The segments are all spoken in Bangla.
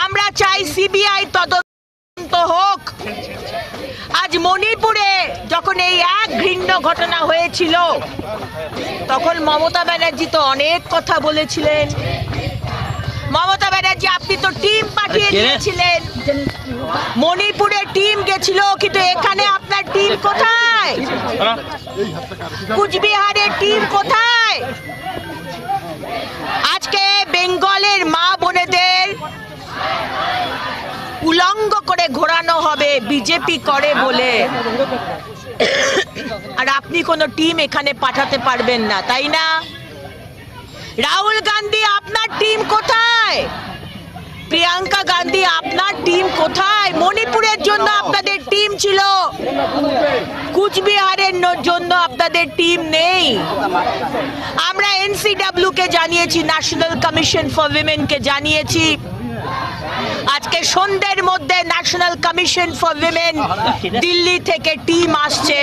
আমরা চাই সিবিআই তদন্ত হোক। আজ মণিপুরে যখন এই এক ঘৃণ্য ঘটনা হয়েছিল তখন মমতা ব্যানার্জি তো অনেক কথা বলেছিলেন। মমতা ব্যানার্জি, আপনি তো টিম পাঠিয়ে দিয়েছিলেন, মণিপুরে টিম গেছিল, কিন্তু এখানে আপনার টিম কোথায়? কুচবিহারের টিম কোথায়? আজকে বেঙ্গলের মা বোনেদের উলঙ্গ করে ঘোরানো হবে বিজেপি করে বলে, আর আপনি কোনো টিম এখানে পাঠাতে পারবেন না, তাই না? রাহুল গান্ধী, আপনার টিম কোথায়? প্রিয়াঙ্কা গান্ধী, আপনার টিম কোথায়? মণিপুরের জন্য আপনাদের টিম ছিল, কুচবিহারের জন্য আপনাদের টিম নেই। আমরা এনসিডব্লিউ কে জানিয়েছি, ন্যাশনাল কমিশন ফর উইমেন কে জানিয়েছি। আজকে সন্ধ্যের মধ্যে national commission for women Delhi থেকে টিম আসছে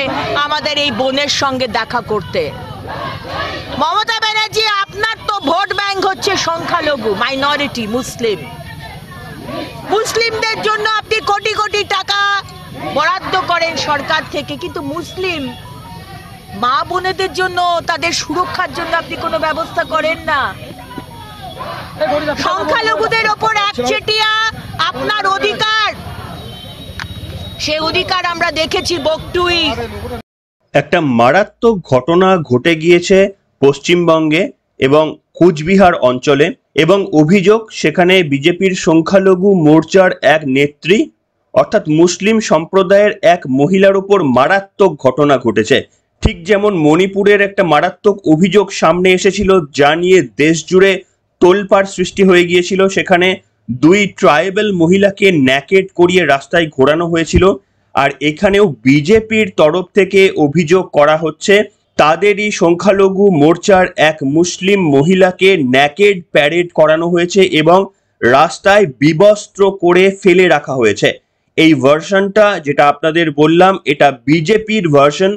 আমাদের এই বোনের সঙ্গে দেখা করতে। মমতা ব্যানার্জি, আপনার তো ভোট ব্যাংক হচ্ছে সংখ্যালঘু, মাইনরিটি, মুসলিম। মুসলিমদের জন্য আপনি কোটি কোটি টাকা বরাদ্দ করেন সরকার থেকে, কিন্তু মুসলিম মা বোনেদের জন্য, তাদের সুরক্ষার জন্য আপনি কোনো ব্যবস্থা করেন না। সংখ্যালঘুদের ওপর একচেটিয়া আপনার অধিকার, সে অধিকার আমরা দেখেছি বকটুই। একটা মারাত্মক ঘটনা ঘটে গিয়েছে পশ্চিমবঙ্গে এবং কুচবিহার অঞ্চলে, এবং অভিযোগ সেখানে বিজেপির সংখ্যালঘু মোর্চার এক নেত্রী অর্থাৎ মুসলিম সম্প্রদায়ের এক মহিলার উপর মারাত্মক ঘটনা ঘটেছে। ঠিক যেমন মণিপুরের একটা মারাত্মক অভিযোগ সামনে এসেছিল, যা নিয়ে দেশ জুড়ে তোলপাড় সৃষ্টি হয়ে গিয়েছিল। সেখানে দুই ট্রাইবাল মহিলাকে ন্যাকেড করিয়ে রাস্তায় ঘোরানো হয়েছিল, আর এখানেও বিজেপির তরফ থেকে অভিযোগ করা হচ্ছে তাদেরই সংখ্যালঘু মোর্চার এক মুসলিম মহিলাকে ন্যাকেড প্যারেড করানো হয়েছে এবং রাস্তায় বিবস্ত্র করে ফেলে রাখা হয়েছে। এই ভার্সনটা যেটা আপনাদের বললাম, এটা বিজেপির ভার্সন।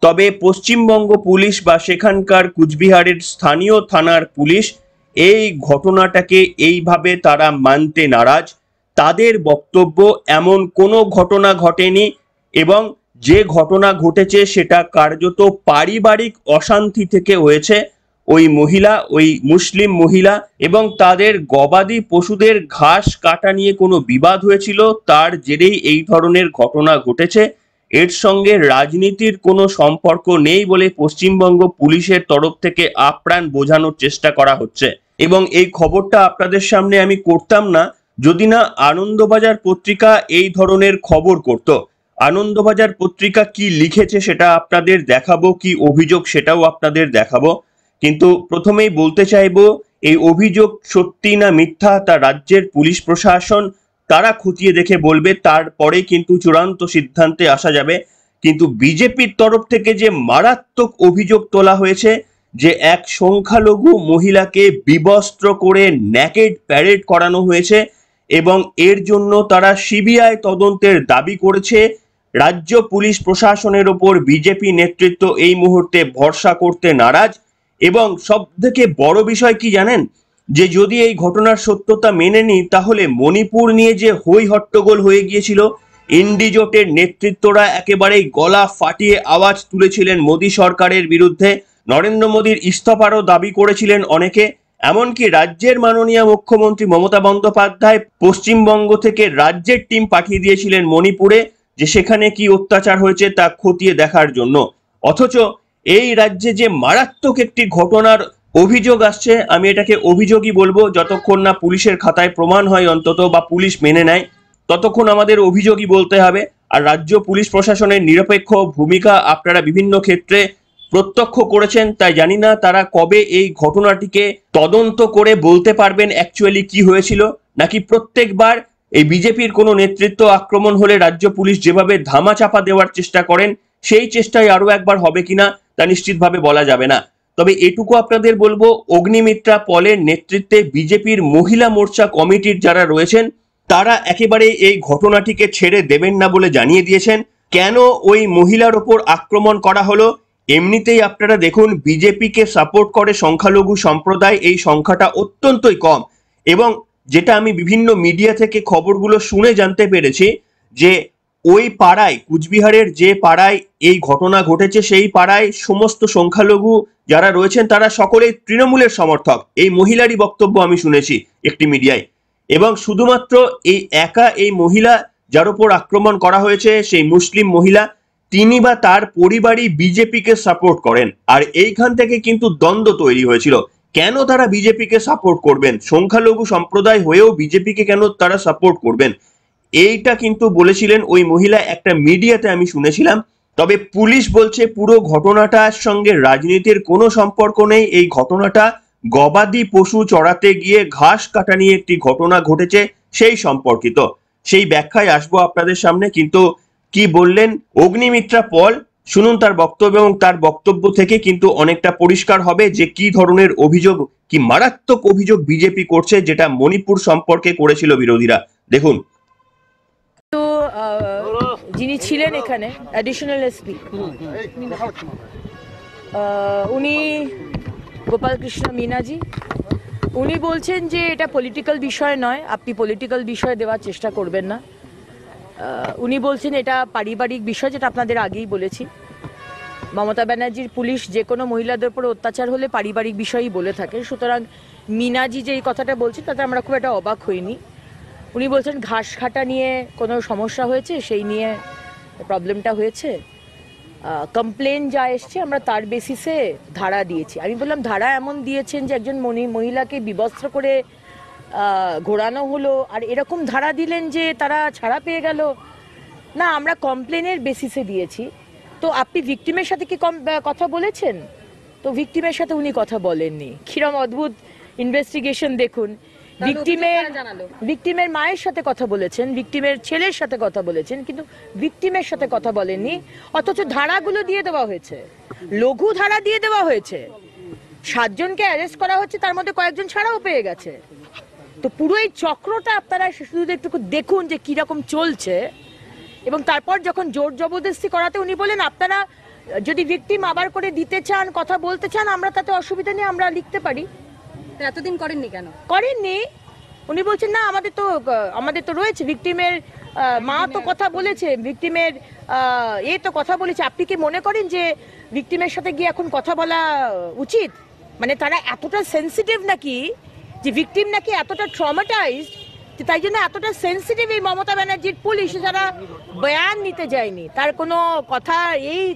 তবে পশ্চিমবঙ্গ পুলিশ বা সেখানকার কুচবিহারের স্থানীয় থানার পুলিশ এই ঘটনাটাকে এইভাবে তারা মানতে নারাজ। তাদের বক্তব্য এমন কোনো ঘটনা ঘটেনি, এবং যে ঘটনা ঘটেছে সেটা কার্যত পারিবারিক অশান্তি থেকে হয়েছে। ওই মহিলা, ওই মুসলিম মহিলা এবং তাদের গবাদি পশুদের ঘাস কাটা নিয়ে কোনো বিবাদ হয়েছিল, তার জেরেই এই ধরনের ঘটনা ঘটেছে। এর সঙ্গে রাজনীতির কোনো সম্পর্ক নেই বলে পশ্চিমবঙ্গ পুলিশের তরফ থেকে আপ্রাণ বোঝানোর চেষ্টা করা হচ্ছে। এবং এই খবরটা আপনাদের সামনে আমি করতাম না যদি না আনন্দবাজার পত্রিকা এই ধরনের খবর করত। আনন্দবাজার পত্রিকা কি লিখেছে সেটা আপনাদের দেখাবো, কি অভিযোগ সেটাও আপনাদের দেখাবো। কিন্তু প্রথমেই বলতে চাইবো, এই অভিযোগ সত্যি না মিথ্যা তা রাজ্যের পুলিশ প্রশাসন তারা খতিয়ে দেখে বলবে, তারপরে কিন্তু চূড়ান্ত সিদ্ধান্তে আসা যাবে। কিন্তু বিজেপির তরফ থেকে যে মারাত্মক অভিযোগ তোলা হয়েছে যে এক সংখ্যালঘু মহিলাকে বিবস্ত্র করে ন্যাকেড প্যারেড করানো হয়েছে এবং এর জন্য তারা সিবিআই তদন্তের দাবি করেছে। রাজ্য পুলিশ প্রশাসনের ওপর বিজেপি নেতৃত্ব এই মুহূর্তে ভরসা করতে নারাজ। এবং সব থেকে বড় বিষয় কি জানেন, যে যদি এই ঘটনার সত্যতা মেনে নিই তাহলে মণিপুর নিয়ে যে হই হট্টগোল হয়ে গিয়েছিল, ইন্ডিজোটের নেতৃত্বরা একেবারেই গলা ফাটিয়ে আওয়াজ তুলেছিলেন মোদী সরকারের বিরুদ্ধে, নরেন্দ্র মোদীর ইস্তফারও দাবি করেছিলেন অনেকে। এমনকি রাজ্যের মাননীয় মুখ্যমন্ত্রী মমতা বন্দ্যোপাধ্যায় পশ্চিমবঙ্গ থেকে রাজ্যের টিম পাঠিয়ে দিয়েছিলেন মণিপুরে, যে সেখানে কি অত্যাচার হয়েছে তা খতিয়ে দেখার জন্য। অথচ এই রাজ্যে যে মারাত্মক একটি ঘটনার অভিযোগ আসছে, আমি এটাকে অভিযোগই বলবো, যতক্ষণ না পুলিশের খাতায় প্রমাণ হয় অন্তত বা পুলিশ মেনে নেয় ততক্ষণ আমাদের অভিযোগই বলতে হবে। আর রাজ্য পুলিশ প্রশাসনের নিরপেক্ষ ভূমিকা আপনারা বিভিন্ন ক্ষেত্রে প্রত্যক্ষ করেছেন, তাই জানি না তারা কবে এই ঘটনাটিকে তদন্ত করে বলতে পারবেন অ্যাকচুয়ালি কি হয়েছিল, নাকি প্রত্যেকবার এই বিজেপির কোনো নেতৃত্ব আক্রমণ হলে রাজ্য পুলিশ যেভাবে ধামাচাপা দেওয়ার চেষ্টা করেন সেই চেষ্টায় আরো একবার হবে কিনা তা নিশ্চিতভাবে বলা যাবে না। তবে এটুকু আপনাদের বলবো, অগ্নিমিত্রা পলের নেতৃত্বে বিজেপির মহিলা মোর্চা কমিটির যারা রয়েছেন তারা একেবারে এই ঘটনাটিকে ছেড়ে দেবেন না বলে জানিয়ে দিয়েছেন। কেন ওই মহিলার ওপর আক্রমণ করা হলো, এমনিতেই আপনারা দেখুন বিজেপিকে সাপোর্ট করে সংখ্যালঘু সম্প্রদায়, এই সংখ্যাটা অত্যন্তই কম, এবং যেটা আমি বিভিন্ন মিডিয়া থেকে খবরগুলো শুনে জানতে পেরেছি যে ওই পাড়ায়, কুচবিহারের যে পাড়ায় এই ঘটনা ঘটেছে, সেই পাড়ায় সমস্ত সংখ্যালঘু যারা রয়েছেন তারা সকলেই তৃণমূলের সমর্থক। এই মহিলারই বক্তব্য আমি শুনেছি একটি মিডিয়ায়। এবং শুধুমাত্র এই মহিলা যার উপর আক্রমণ করা হয়েছে, সেই মুসলিম মহিলা, তিনি বা তার পরিবারই বিজেপিকে সাপোর্ট করেন। আর এইখান থেকে কিন্তু দ্বন্দ্ব তৈরি হয়েছিল, কেন তারা বিজেপিকে সাপোর্ট করবেন, সংখ্যালঘু সম্প্রদায় হয়েও বিজেপিকে কেন তারা সাপোর্ট করবেন, এইটা কিন্তু বলেছিলেন ওই মহিলা একটা মিডিয়াতে, আমি শুনেছিলাম। তবে পুলিশ বলছে পুরো ঘটনাটার সঙ্গে রাজনীতির কোনো সম্পর্ক নেই। এই ঘটনাটা গবাদি পশু চড়াতে গিয়ে ঘাস কাটা নিয়ে একটি ঘটনা ঘটেছে সেই সম্পর্কিত। সেই ব্যাখ্যায় আসবো আপনাদের সামনে, কিন্তু কি বললেন অগ্নিমিত্রা পল, শুনুন তার বক্তব্য, এবং তার বক্তব্য থেকে কিন্তু অনেকটা পরিষ্কার হবে যে কি ধরনের অভিযোগ, কি মারাত্মক অভিযোগ বিজেপি করছে, যেটা মণিপুর সম্পর্কে করেছিল বিরোধীরা। দেখুন। তো যিনি ছিলেন এখানে অ্যাডিশনাল এসপি, উনি গোপালকৃষ্ণ মিনাজি, উনি বলছেন যে এটা পলিটিক্যাল বিষয় নয়, আপনি পলিটিক্যাল বিষয় দেওয়ার চেষ্টা করবেন না। উনি বলছেন এটা পারিবারিক বিষয়, যেটা আপনাদের আগেই বলেছি। মমতা ব্যানার্জির পুলিশ যে কোনো মহিলাদের উপর অত্যাচার হলে পারিবারিক বিষয়ই বলে থাকে। সুতরাং মিনাজি যে এই কথাটা বলছেন তাতে আমরা খুব একটা অবাক হইনি। উনি বলছেন ঘাস কাটা নিয়ে কোনো সমস্যা হয়েছে, সেই নিয়ে প্রবলেমটা হয়েছে। কমপ্লেন যা এসছে আমরা তার বেসিসে ধারা দিয়েছি। আমি বললাম ধারা এমন দিয়েছেন যে একজন মহিলাকে বিবস্ত্র করে ঘোরানো হলো, আর এরকম ধারা দিলেন যে তারা ছাড়া পেয়ে গেল না। আমরা কমপ্লেনের বেসিসে দিয়েছি। তো আপনি ভিকটিমের সাথে কি কথা বলেছেন? তো ভিকটিমের সাথে উনি কথা বলেননি। কিরম অদ্ভুত ইনভেস্টিগেশন দেখুন। ভিকটিমের মায়ের সাথে কথা বলেছেন, ভিকটিমের ছেলের সাথে কথা বলেছেন, কিন্তু ভিকটিমের সাথে কথা বলেননি। অথচ ধারাগুলো দিয়ে দেওয়া হয়েছে, লঘু ধারা দিয়ে দেওয়া হয়েছে। 7 জনকে অ্যারেস্ট করা হচ্ছে, তার মধ্যে কয়েকজন ছাড়াও পেয়ে গেছে। তো পুরো এই চক্রটা আপনারা শুধু একটু দেখুন যে কিরকম চলছে। এবং তারপর যখন জোর জবরদস্তি করাতে উনি বলেন আপনারা যদি ভিকটিম আবার করে দিতে চান, কথা বলতে চান, আমরা তাতে অসুবিধা নেই, আমরা লিখতে পারি। এতদিন করেননি কেন? করেননি। উনি বলছেন না আমাদের তো রয়েছে, ভিকটিমের মা তো কথা বলেছে, ভিকটিমের তো কথা বলেছে। আপনি কি মনে করেন যে ভিকটিমের সাথে গিয়ে এখন কথা বলা উচিত? মানে তারা এতটা সেন্সিটিভ নাকি, যে ভিকটিম নাকি এতটা ট্রমাটাইজড, তাই জন্য এতটা সেন্সিটিভ এই মমতা ব্যানার্জির পুলিশ, যারা বয়ান নিতে যায়নি, তার কোনো কথা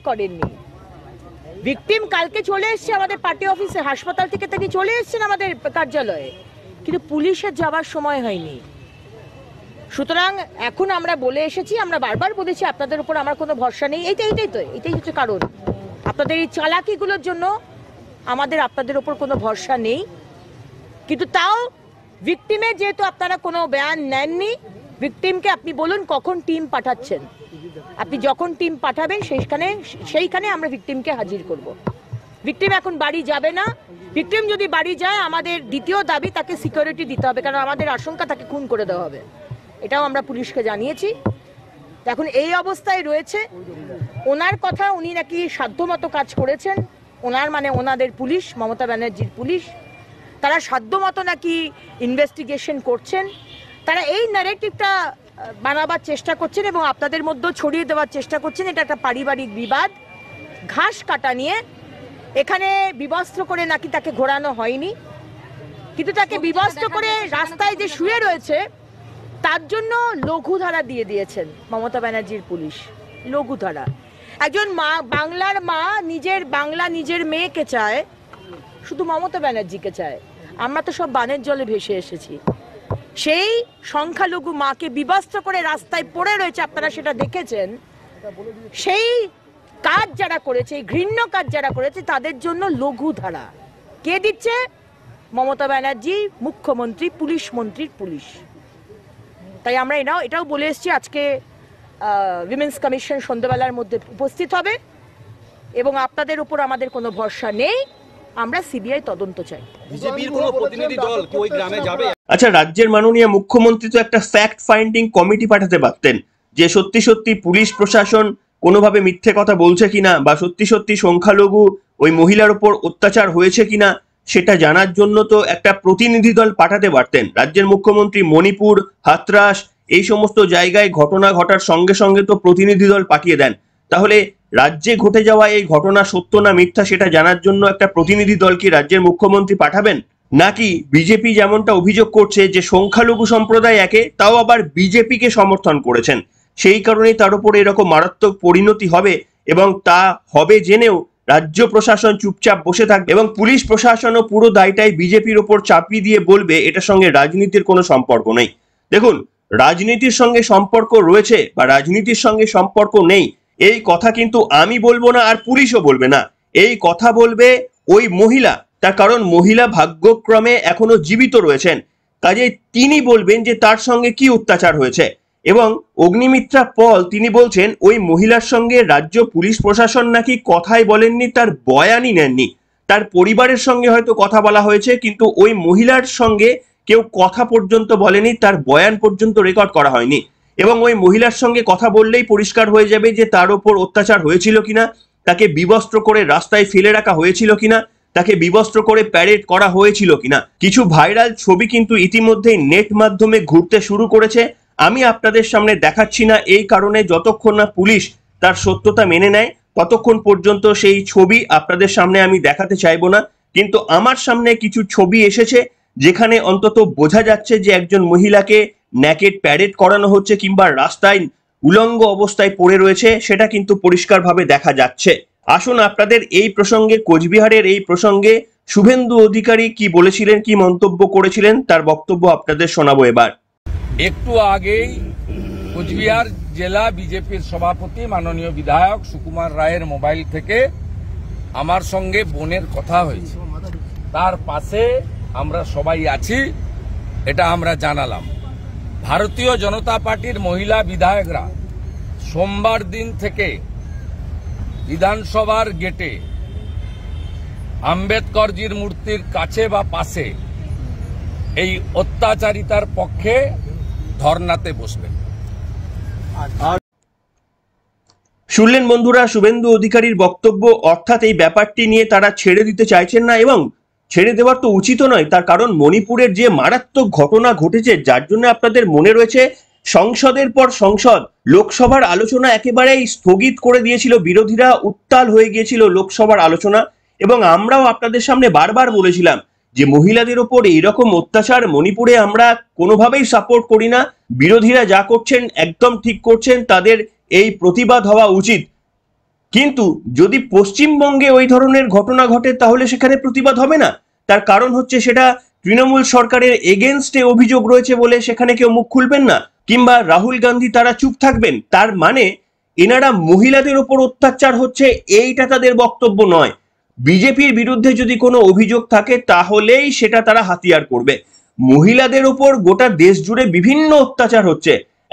করেননি। ভিকটিম কালকে চলে এসছে আমাদের পার্টি অফিসে, হাসপাতাল থেকে তিনি চলে এসছেন আমাদের কার্যালয়ে, কিন্তু পুলিশের যাওয়ার সময় হয়নি। সুতরাং এখন আমরা বলে এসেছি, আমরা বারবার বলেছি আপনাদের উপর আমার কোনো ভরসা নেই। এইটাই হচ্ছে কারণ। আপনাদের এই চালাকিগুলোর জন্য আমাদের আপনাদের উপর কোনো ভরসা নেই। কিন্তু তাও ভিকটিমের যেহেতু আপনারা কোনো বয়ান নেননি, ভিকটিমকে আপনি বলুন কখন টিম পাঠাচ্ছেন। আপনি যখন টিম পাঠাবেন সেইখানে আমরা ভিকটিমকে হাজির করব। ভিকটিম এখন বাড়ি যাবে না। ভিকটিম যদি বাড়ি যায়, আমাদের দ্বিতীয় দাবি তাকে সিকিউরিটি দিতে হবে, কারণ আমাদের আশঙ্কা তাকে খুন করে দেওয়া হবে। এটাও আমরা পুলিশকে জানিয়েছি। এখন এই অবস্থায় রয়েছে। ওনার কথা, উনি নাকি সাধ্যমতো কাজ করেছেন। ওনাদের পুলিশ, মমতা ব্যানার্জির পুলিশ, তারা সাধ্যমতো নাকি ইনভেস্টিগেশন করছেন। তারা এই ন্যারেটিভটা বানাবার চেষ্টা করছেন এবং আপনাদের মধ্যে ছড়িয়ে দেওয়ার চেষ্টা করছেন এটা একটা পারিবারিক বিবাদ। ঘাস কাটা নিয়ে এখানে বিবস্ত্র করে নাকি তাকে ঘোরানো হয়নি, কিন্তু তাকে বিবস্ত্র করে রাস্তায় যে শুয়ে রয়েছে তার জন্য লঘু ধারা দিয়ে দিয়েছেন মমতা ব্যানার্জির পুলিশ। লঘু ধারা। একজন মা, বাংলার মা, নিজের মেয়েকে চায়, শুধু মমতা ব্যানার্জিকে চায়। আমরা তো সব বানের জলে ভেসে এসেছি। সেই সংখ্যালঘু মাকে বিবস্ত্র করে রাস্তায় পড়ে রয়েছে, আপনারা সেটা দেখেছেন। সেই কাজ যারা করেছে, ঘৃণ্য কাজ যারা করেছে, তাদের জন্য লঘু ধারা কে দিচ্ছে? মমতা ব্যানার্জি, মুখ্যমন্ত্রী, পুলিশ মন্ত্রীর পুলিশ। তাই আমরা এটাও বলে এসেছি, আজকে উইমেন্স কমিশন সন্ধ্যাবেলার মধ্যে উপস্থিত হবে এবং আপনাদের উপর আমাদের কোনো ভরসা নেই। আমরা সিবিআই তদন্ত চাই। বিজেপির কোনো প্রতিনিধি দল কি ওই গ্রামে যাবে? আচ্ছা, রাজ্যের মাননীয় মুখ্যমন্ত্রী তো একটা ফ্যাক্ট ফাইন্ডিং কমিটি পাঠাতে পারতেন, যে সত্যি পুলিশ প্রশাসন কোনোভাবে মিথ্যে কথা বলছে কিনা, বা সত্যি সংখ্যালঘু ওই মহিলার উপর অত্যাচার হয়েছে কিনা সেটা জানার জন্য তো একটা প্রতিনিধি দল পাঠাতে পারতেন। রাজ্যের মুখ্যমন্ত্রী মণিপুর, হাতরাস এই সমস্ত জায়গায় ঘটনা ঘটার সঙ্গে সঙ্গে তো প্রতিনিধি দল পাঠিয়ে দেন। তাহলে রাজ্যে ঘটে যাওয়া এই ঘটনা সত্য না মিথ্যা সেটা জানার জন্য একটা প্রতিনিধি দল কি রাজ্যের মুখ্যমন্ত্রী পাঠাবেন? নাকি বিজেপি যেমনটা অভিযোগ করছে যে সংখ্যালঘু সম্প্রদায় একে, তাও আবার বিজেপিকে সমর্থন করেছেন, সেই কারণেই তার উপরে এরকম মারাত্মক পরিণতি হবে এবং তা হবে জেনেও রাজ্য প্রশাসন চুপচাপ বসে থাকবে এবং পুলিশ প্রশাসনও পুরো দায়টাই বিজেপির ওপর চাপিয়ে দিয়ে বলবে এটার সঙ্গে রাজনীতির কোনো সম্পর্ক নেই। দেখুন, রাজনীতির সঙ্গে সম্পর্ক রয়েছে বা রাজনীতির সঙ্গে সম্পর্ক নেই এই কথা কিন্তু আমি বলবো না, আর পুলিশও বলবে না। এই কথা বলবে ওই মহিলা, তার কারণ মহিলা ভাগ্যক্রমে এখনো জীবিত রয়েছেন, কাজে তিনি বলবেন যে তার সঙ্গে কি অত্যাচার হয়েছে। এবং অগ্নিমিত্রা পল তিনি বলছেন ওই মহিলার সঙ্গে রাজ্য পুলিশ প্রশাসন নাকি কথাই বলেননি, তার বয়ানই নেননি। তার পরিবারের সঙ্গে হয়তো কথা বলা হয়েছে, কিন্তু ওই মহিলার সঙ্গে কেউ কথা পর্যন্ত বলেনি, তার বয়ান পর্যন্ত রেকর্ড করা হয়নি। এবং ওই মহিলার সঙ্গে কথা বললেই পরিষ্কার হয়ে যাবে যে তার ওপর অত্যাচার হয়েছিল কিনা, তাকে বিবস্ত্র করে রাস্তায় ফেলে রাখা হয়েছিল কিনা, তাকে বিবস্ত্র করে প্যারেড করা হয়েছিল কিনা। কিছু ভাইরাল ছবি কিন্তু ইতিমধ্যেই নেট মাধ্যমে ঘুরতে শুরু করেছে। আমি আপনাদের সামনে দেখাচ্ছি না এই কারণে, যতক্ষণ না পুলিশ তার সত্যতা মেনে নেয় ততক্ষণ পর্যন্ত সেই ছবি আপনাদের সামনে আমি দেখাতে চাইবো না। কিন্তু আমার সামনে কিছু ছবি এসেছে যেখানে অন্তত বোঝা যাচ্ছে যে একজন মহিলাকে ন্যাকেড প্যারেড করানো হচ্ছে কিংবা রাস্তায় উলঙ্গ অবস্থায় পড়ে রয়েছে, সেটা কিন্তু পরিষ্কারভাবে দেখা যাচ্ছে। আসুন আপনাদের এই প্রসঙ্গে, কোচবিহারের এই প্রসঙ্গে শুভেন্দু অধিকারী কি বলেছিলেন, কি মন্তব্য করেছিলেন তার বক্তব্য আপনাদের শোনাবো এবার। একটু আগেই কোচবিহার জেলা বিজেপির সভাপতি মাননীয় বিধায়ক সুকুমার রায়ের মোবাইল থেকে আমার সঙ্গে বোনের কথা হয়েছে, তার পাশে আমরা সবাই আছি এটা আমরা জানালাম। ভারতীয় জনতা পার্টির মহিলা বিধায়করা সোমবার দিন থেকে বিধানসভার গেটে আম্বেদকরজির মূর্তির কাছে বা পাশে এই অত্যাচারিতার পক্ষে ধর্নাতে বসবেন। শুনলেন বন্ধুরা শুভেন্দু অধিকারীর বক্তব্য, অর্থাৎ এই ব্যাপারটি নিয়ে তারা ছেড়ে দিতে চাইছেন না এবং ছেড়ে দেওয়ার তো উচিত নয়। তার কারণ মণিপুরের যে মারাত্মক ঘটনা ঘটেছে, যার জন্য আপনাদের মনে রয়েছে সংসদের পর সংসদ, লোকসভার আলোচনা একেবারেই স্থগিত করে দিয়েছিল বিরোধীরা, উত্তাল হয়ে গিয়েছিল লোকসভার আলোচনা। এবং আমরাও আপনাদের সামনে বারবার বলেছিলাম যে মহিলাদের ওপর এইরকম অত্যাচার মণিপুরে আমরা কোনোভাবেই সাপোর্ট করি না, বিরোধীরা যা করছেন একদম ঠিক করছেন, তাদের এই প্রতিবাদ হওয়া উচিত। কিন্তু যদি পশ্চিমবঙ্গে ওই ধরনের ঘটনা ঘটে তাহলে সেখানে প্রতিবাদ হবে না। তার কারণ হচ্ছে সেটা তৃণমূল সরকারের এগেনস্টে অভিযোগ রয়েছে বলে সেখানে কেউ মুখ খুলবেন না, কিংবা রাহুল গান্ধী তারা চুপ থাকবেন। তার মানে এনারা মহিলাদের ওপর অত্যাচার হচ্ছে এইটা তাদের বক্তব্য নয়। বিজেপির বিরুদ্ধে যদি কোনো অভিযোগ থাকে তাহলেই সেটা তারা হাতিয়ার করবে। মহিলাদের ওপর গোটা দেশ জুড়ে বিভিন্ন অত্যাচার হচ্ছে,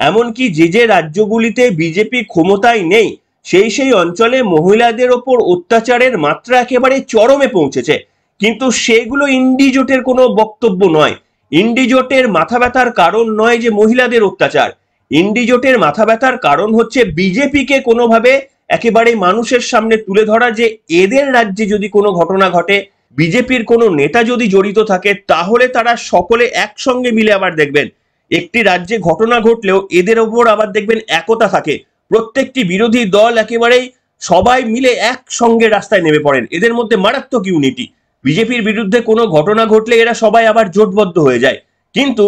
এমনকি যে যে রাজ্যগুলিতে বিজেপি ক্ষমতায় নেই সেই অঞ্চলে মহিলাদের ওপর অত্যাচারের মাত্রা একেবারে চরমে পৌঁছেছে। কিন্তু সেগুলো ইন্ডিজোটের কোনো বক্তব্য নয়। ইন্ডিজোটের মাথা ব্যথার কারণ নয় যে মহিলাদের অত্যাচার, ইন্ডিজোটের মাথা ব্যথার কারণ হচ্ছে বিজেপিকে কোনোভাবে একেবারে মানুষের সামনে তুলে ধরা যে এদের রাজ্যে যদি কোনো ঘটনা ঘটে, বিজেপির কোনো নেতা যদি জড়িত থাকে, তাহলে তারা সকলে একসঙ্গে মিলে আবার দেখবেন একটি রাজ্যে ঘটনা ঘটলেও এদের ওপর আবার দেখবেন একতা থাকে, প্রত্যেকটি বিরোধী দল একেবারেই সবাই মিলে একসঙ্গে রাস্তায় নেমে পড়েন, এদের মধ্যে মারাত্মক ইউনিটি। বিজেপির বিরুদ্ধে কোনো ঘটনা ঘটলে এরা সবাই আবার জোটবদ্ধ হয়ে যায়। কিন্তু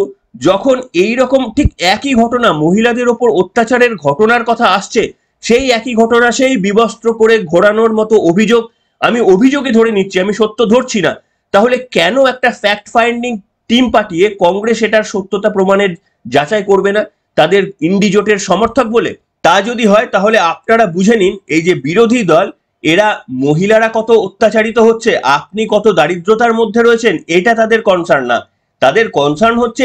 যখন এই রকম ঠিক একই ঘটনা মহিলাদের ওপর অত্যাচারের ঘটনার কথা আসছে, সেই একই ঘটনা সেই বিবস্ত্র করে ঘোরানোর মতো অভিযোগ, আমি অভিযোগে ধরে নিচ্ছি, আমি সত্য ধরছি না, তাহলে কেন একটা ফ্যাক্ট ফাইন্ডিং টিম পাঠিয়ে কংগ্রেস এটার সত্যতা প্রমাণের যাচাই করবে না তাদের ইন্ডিজোটের সমর্থক বলে? তা যদি হয় তাহলে আপনারা বুঝে নিন এই যে বিরোধী দল, এরা মহিলারা কত অত্যাচারিত হচ্ছে, আপনি কত দারিদ্রতার মধ্যে রয়েছেন, এটা তাদের কনসার্ন না। তাদের কনসার্ন হচ্ছে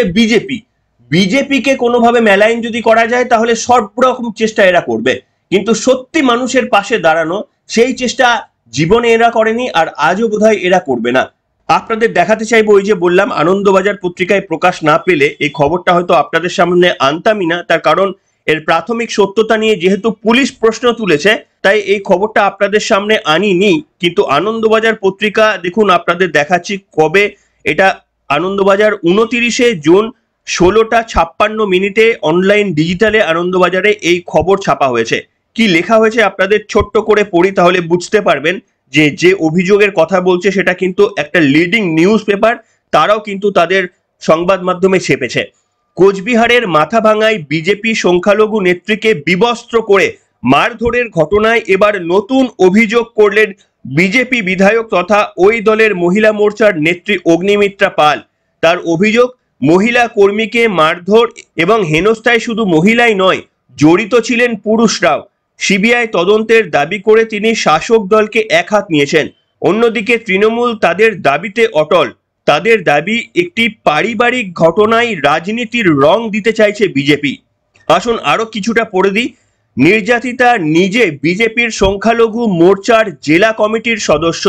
বিজেপিকে কোনোভাবে মেলাইন যদি করা যায় তাহলে সব রকম চেষ্টা এরা করবে, কিন্তু সত্যি মানুষের পাশে দাঁড়ানো সেই চেষ্টা জীবনে এরা করেনি, আর আজও বোধহয় এরা করবে না। আপনাদের দেখাতে চাইবো, ওই যে বললাম আনন্দবাজার পত্রিকায় প্রকাশ না পেলে এই খবরটা হয়তো আপনাদের সামনে আনতামই না, তার কারণ এর প্রাথমিক সত্যতা নিয়ে যেহেতু পুলিশ প্রশ্ন তুলেছে, তাই এই খবরটা আপনাদের সামনে আনিনি। কিন্তু আনন্দবাজার পত্রিকা দেখুন, আপনাদের দেখাচ্ছি কবে এটা। আনন্দবাজার 29শে জুন 16:56 অনলাইন ডিজিটালে আনন্দবাজারে এই খবর ছাপা হয়েছে। কি লেখা হয়েছে আপনাদের ছোট্ট করে পড়ি, তাহলে বুঝতে পারবেন যে যে অভিযোগের কথা বলছে সেটা কিন্তু একটা লিডিং নিউজ পেপার, তারাও কিন্তু তাদের সংবাদ মাধ্যমে ছেপেছে। কোচবিহারের মাথাভাঙায় বিজেপি সংখ্যালঘু নেত্রীকে বিবস্ত্র করে মারধরের ঘটনায় এবার নতুন অভিযোগ করলেন বিজেপি বিধায়ক তথা ওই দলের মহিলা মোর্চার নেত্রী অগ্নিমিত্রা পাল। তার অভিযোগ, মহিলা কর্মীকে মারধর এবং হেনস্থায় শুধু মহিলাই নয়, জড়িত ছিলেন পুরুষরাও। সিবিআই তদন্তের দাবি করে তিনি শাসক দলকে একহাত নিয়েছেন। অন্যদিকে তৃণমূল তাদের দাবিতে অটল। তাদের দাবি, একটি পারিবারিক ঘটনায় রাজনীতির রং দিতে চাইছে বিজেপি। আসুন আরো কিছুটা পড়ে দিই। নির্যাতিতা নিজে বিজেপির সংখ্যালঘু মোর্চার জেলা কমিটির সদস্য।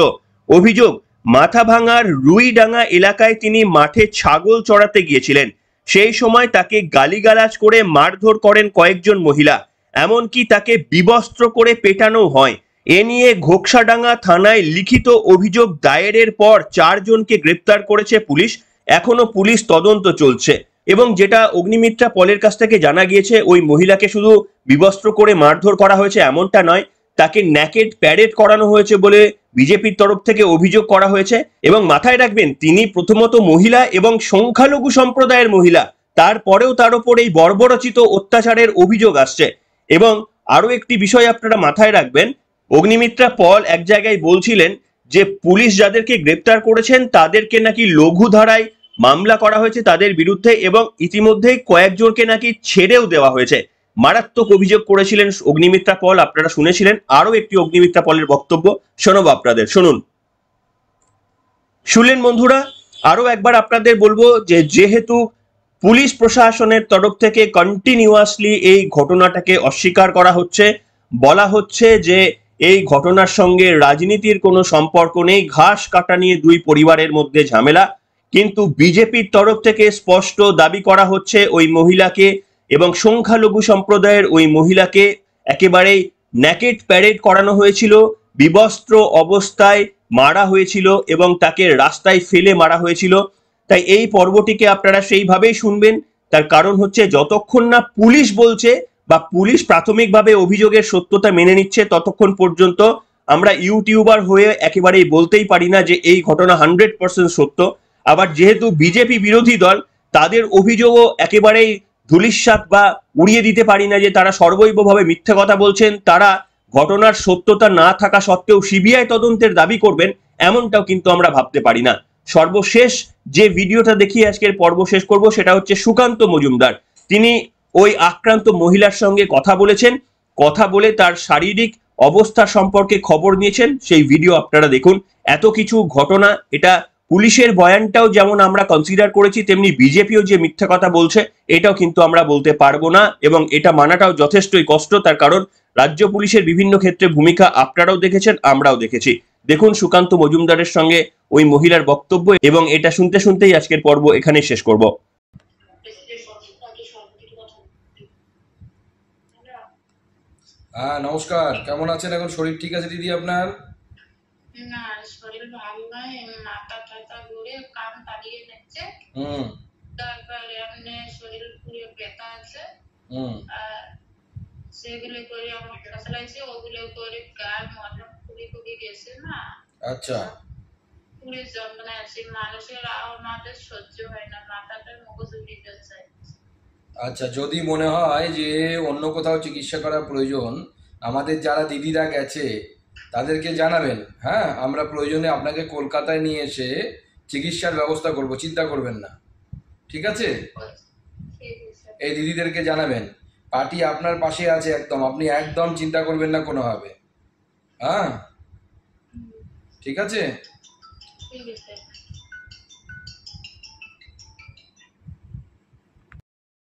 অভিযোগ, মাথাভাঙার রুইডাঙ্গা এলাকায় তিনি মাঠে ছাগল চড়াতে গিয়েছিলেন। সেই সময় তাকে গালিগালাজ করে মারধর করেন কয়েকজন মহিলা, এমনকি তাকে বিবস্ত্র করে পেটানো হয়। এ নিয়ে ঘোকসাডাঙ্গা থানায় লিখিত অভিযোগ দায়েরের পর 4 জনকে গ্রেপ্তার করেছে পুলিশ। এখনো পুলিশ তদন্ত চলছে। এবং যেটা অগ্নিমিত্রা পলের কাছ থেকে জানা গিয়েছে, ওই মহিলাকে শুধু বিবস্ত্র করে মারধর করা হয়েছে এমনটা নয়, তাকে ন্যাকেড প্যারেড করানো হয়েছে বলে বিজেপির তরফ থেকে অভিযোগ করা হয়েছে। এবং মাথায় রাখবেন, তিনি প্রথমত মহিলা এবং সংখ্যালঘু সম্প্রদায়ের মহিলা, তারপরেও তার উপর এই বর্বরচিত অত্যাচারের অভিযোগ আসছে। এবং আরো একটি বিষয় আপনারা মাথায় রাখবেন, অগ্নিমিত্রা পল এক জায়গায় বলছিলেন যে পুলিশ যাদেরকে গ্রেপ্তার করেছেন তাদেরকে নাকি লঘু ধারায় মামলা করা হয়েছে তাদের বিরুদ্ধে, এবং ইতিমধ্যেই কয়েকজনকে নাকি ছেড়েও দেওয়া হয়েছে। মারাত্মক অভিযোগ করেছিলেন অগ্নিমিত্রা পল। আপনারা শুনেছিলেন। আরো একটি অগ্নিমিত্রা পলের বক্তব্য শোনাবো আপনাদের, শুনুন। শুনলেন বন্ধুরা, আরো একবার আপনাদের বলবো যে যেহেতু পুলিশ প্রশাসনের তরফ থেকে কন্টিনিউয়াসলি এই ঘটনাটাকে অস্বীকার করা হচ্ছে, বলা হচ্ছে যে এই ঘটনার সঙ্গে রাজনীতির কোনো সম্পর্ক নেই, ঘাস কাটা নিয়ে দুই পরিবারের মধ্যে ঝামেলা, কিন্তু বিজেপির তরফ থেকে স্পষ্ট দাবি করা হচ্ছে ওই মহিলাকে এবং সংখ্যালঘু সম্প্রদায়ের ওই মহিলাকে একেবারেই ন্যাকেড প্যারেড করানো হয়েছিল, বিবস্ত্র অবস্থায় মারা হয়েছিল এবং তাকে রাস্তায় ফেলে মারা হয়েছিল। তাই এই পর্বটিকে আপনারা সেইভাবেই শুনবেন। তার কারণ হচ্ছে, যতক্ষণ না পুলিশ বলছে বা পুলিশ প্রাথমিকভাবে অভিযোগের সত্যতা মেনে নিচ্ছে, ততক্ষণ পর্যন্ত আমরা ইউটিউবার হয়ে একেবারেই বলতেই পারি না যে এই ঘটনা 100% সত্য। আবার যেহেতু বিজেপি বিরোধী দল, তাদের অভিযোগও একেবারেই ধূলিসাৎ বা উড়িয়ে দিতে পারি না যে তারা সর্বৈবভাবে মিথ্যে কথা বলছেন। তারা ঘটনার সত্যতা না থাকা সত্ত্বেও সিবিআই তদন্তের দাবি করবেন, এমনটাও কিন্তু আমরা ভাবতে পারি না। সর্বশেষ যে ভিডিওটা দেখিয়ে আজকের পর্ব শেষ করব সেটা হচ্ছে সুকান্ত মজুমদার। তিনি ওই আক্রান্ত মহিলার সঙ্গে কথা বলেছেন, কথা বলে তার শারীরিক অবস্থা সম্পর্কে খবর নিয়েছেন। সেই ভিডিও আপনারা দেখুন। এত কিছু ঘটনা, এটা পুলিশের বয়ানটাও যেমন আমরা কনসিডার করেছি, তেমনি বিজেপিও যে মিথ্যা কথা বলছে এটাও কিন্তু আমরা বলতে পারবো না, এবং এটা মানাটাও যথেষ্টই কষ্ট। তার কারণ রাজ্য পুলিশের বিভিন্ন ক্ষেত্রে ভূমিকা আপনারাও দেখেছেন, আমরাও দেখেছি। দেখুন সুকান্ত মজুমদারের সঙ্গে ওই মহিলার বক্তব্য, এবং এটা শুনতে শুনতেই আজকের পর্ব এখানেই শেষ করব। হ্যাঁ নমস্কার, কেমন আছেন এখন? শরীর ঠিক আছে দিদি আপনার? না, শরীর ভালো নয়, মাথা টাথা ঘুরে কান তাড়িয়ে নিচ্ছে। তারপরে এমনি শরীর পুরো ব্যথা আছে। আর সেগুলো করে আমার ফসলাইছে, ওগুলো করে গায়ে মটন খুবই গেছে না। আচ্ছা, পুরো যন্ত্রণা আছে, মানুষের আমাদের সহ্য হয় না, মাথাটা মগজ উড়িয়ে যাচ্ছে। আচ্ছা, যদি মনে হয় যে অন্য কোথাও চিকিৎসা করা প্রয়োজন, আমাদের যারা দিদিরা গেছে তাদেরকে জানাবেন। হ্যাঁ, আমরা প্রয়োজনে আপনাকে কলকাতায় নিয়ে এসে চিকিৎসার ব্যবস্থা করব, চিন্তা করবেন না। ঠিক আছে? এই দিদিদেরকে জানাবেন, পার্টি আপনার পাশে আছে একদম, আপনি একদম চিন্তা করবেন না কোনোভাবে। হ্যাঁ, ঠিক আছে? ঠিক আছে।